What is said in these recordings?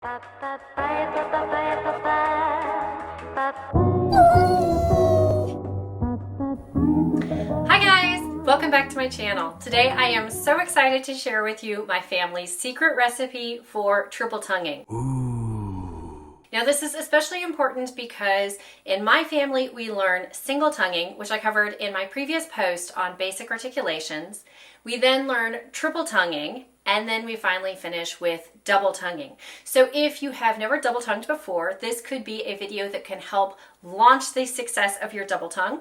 Hi guys! Welcome back to my channel. Today I am so excited to share with you my family's secret recipe for triple tonguing. Now this is especially important because in my family we learn single tonguing, which I covered in my previous post on basic articulations. We then learn triple tonguing, and then we finally finish with double tonguing. So if you have never double tongued before, this could be a video that can help launch the success of your double tongue.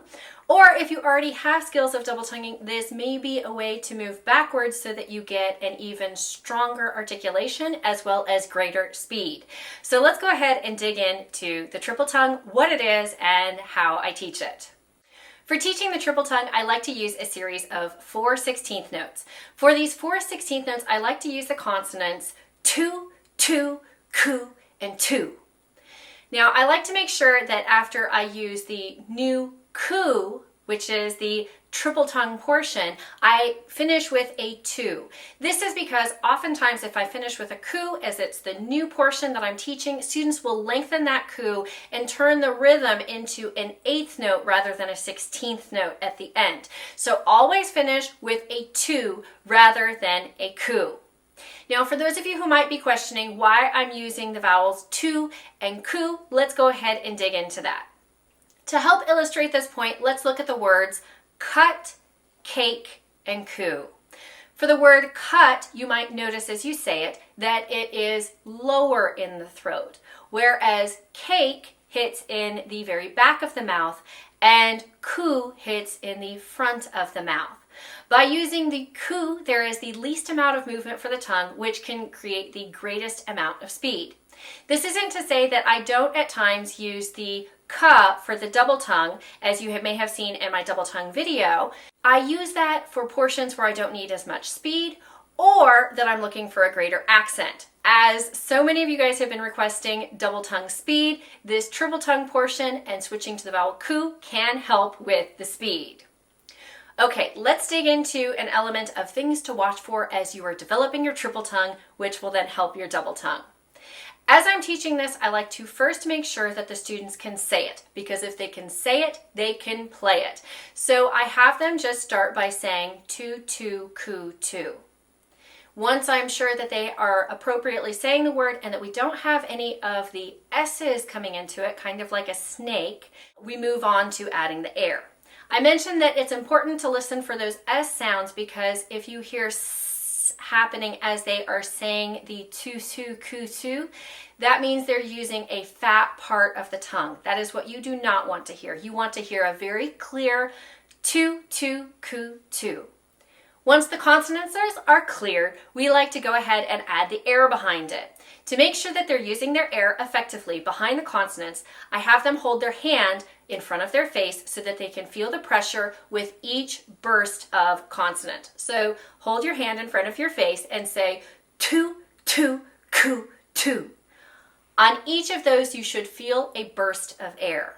Or if you already have skills of double tonguing, this may be a way to move backwards so that you get an even stronger articulation as well as greater speed. So let's go ahead and dig into the triple tongue, what it is, and how I teach it. For teaching the triple tongue, I like to use a series of 4/16 notes. For these 4/16 notes, I like to use the consonants tu, tu, ku, and tu. Now, I like to make sure that after I use the new ku, which is the triple tongue portion, I finish with a tu. This is because oftentimes if I finish with a ku, as it's the new portion that I'm teaching, students will lengthen that ku and turn the rhythm into an 8th note rather than a 16th note at the end. So always finish with a tu rather than a ku. Now, for those of you who might be questioning why I'm using the vowels tu and ku, let's go ahead and dig into that. To help illustrate this point, let's look at the words cut, cake, and ku. For the word cut, you might notice as you say it that it is lower in the throat, whereas cake hits in the very back of the mouth and ku hits in the front of the mouth. By using the ku, there is the least amount of movement for the tongue, which can create the greatest amount of speed. This isn't to say that I don't at times use the ka for the double tongue, as you may have seen in my double tongue video. I use that for portions where I don't need as much speed or that I'm looking for a greater accent. As so many of you guys have been requesting double tongue speed, this triple tongue portion and switching to the vowel ku can help with the speed. Okay, let's dig into an element of things to watch for as you are developing your triple tongue, which will then help your double tongue. As I'm teaching this, I like to first make sure that the students can say it, because if they can say it, they can play it. So I have them just start by saying tu, tu, ku, tu. Once I'm sure that they are appropriately saying the word and that we don't have any of the S's coming into it, kind of like a snake, we move on to adding the air. I mentioned that it's important to listen for those S sounds because if you hear S happening as they are saying the tu, tu, ku, tu, that means they're using a fat part of the tongue. That is what you do not want to hear. You want to hear a very clear tu, tu, ku, tu. Once the consonants are clear, we like to go ahead and add the air behind it. To make sure that they're using their air effectively behind the consonants, I have them hold their hand in front of their face so that they can feel the pressure with each burst of consonant. So hold your hand in front of your face and say tu, tu, ku, tu. On each of those, you should feel a burst of air.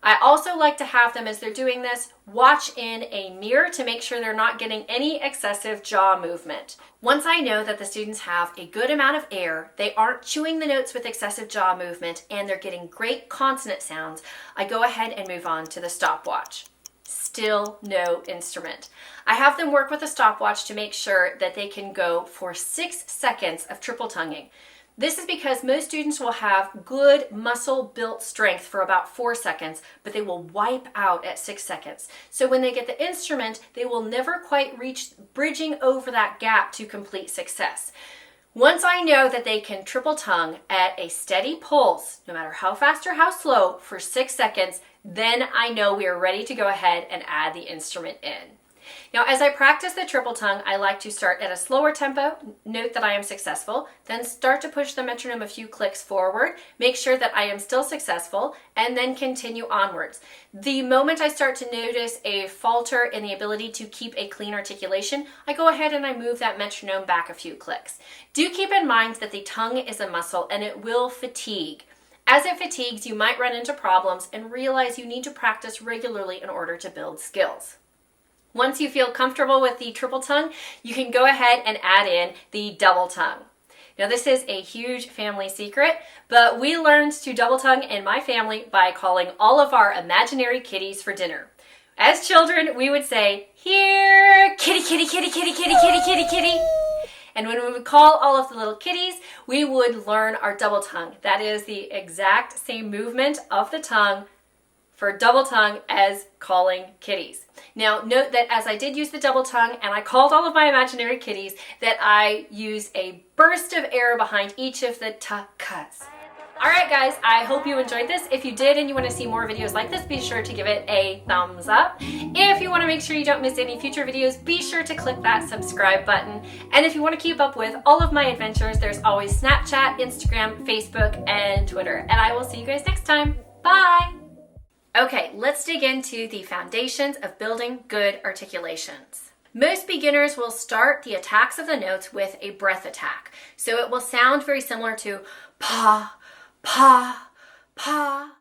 I also like to have them, as they're doing this, watch in a mirror to make sure they're not getting any excessive jaw movement. Once I know that the students have a good amount of air, they aren't chewing the notes with excessive jaw movement, and they're getting great consonant sounds, I go ahead and move on to the stopwatch. Still no instrument. I have them work with a stopwatch to make sure that they can go for 6 seconds of triple tonguing. This is because most students will have good muscle-built strength for about 4 seconds, but they will wipe out at 6 seconds. So when they get the instrument, they will never quite reach bridging over that gap to complete success. Once I know that they can triple tongue at a steady pulse, no matter how fast or how slow, for 6 seconds, then I know we are ready to go ahead and add the instrument in. Now, as I practice the triple tongue, I like to start at a slower tempo, note that I am successful, then start to push the metronome a few clicks forward, make sure that I am still successful, and then continue onwards. The moment I start to notice a falter in the ability to keep a clean articulation, I go ahead and I move that metronome back a few clicks. Do keep in mind that the tongue is a muscle and it will fatigue. As it fatigues, you might run into problems and realize you need to practice regularly in order to build skills. Once you feel comfortable with the triple tongue, you can go ahead and add in the double tongue. Now this is a huge family secret, but we learned to double tongue in my family by calling all of our imaginary kitties for dinner. As children, we would say, "Here, kitty, kitty, kitty, kitty, kitty, kitty, kitty, kitty." And when we would call all of the little kitties, we would learn our double tongue. That is the exact same movement of the tongue for double tongue as calling kitties. Now note that as I did use the double tongue and I called all of my imaginary kitties, that I used a burst of air behind each of the t-cus. All right, guys, I hope you enjoyed this. If you did and you want to see more videos like this, be sure to give it a thumbs up. If you want to make sure you don't miss any future videos, be sure to click that subscribe button. And if you want to keep up with all of my adventures, there's always Snapchat, Instagram, Facebook, and Twitter. And I will see you guys next time. Bye. Okay, let's dig into the foundations of building good articulations. Most beginners will start the attacks of the notes with a breath attack. So it will sound very similar to pa, pa, pa.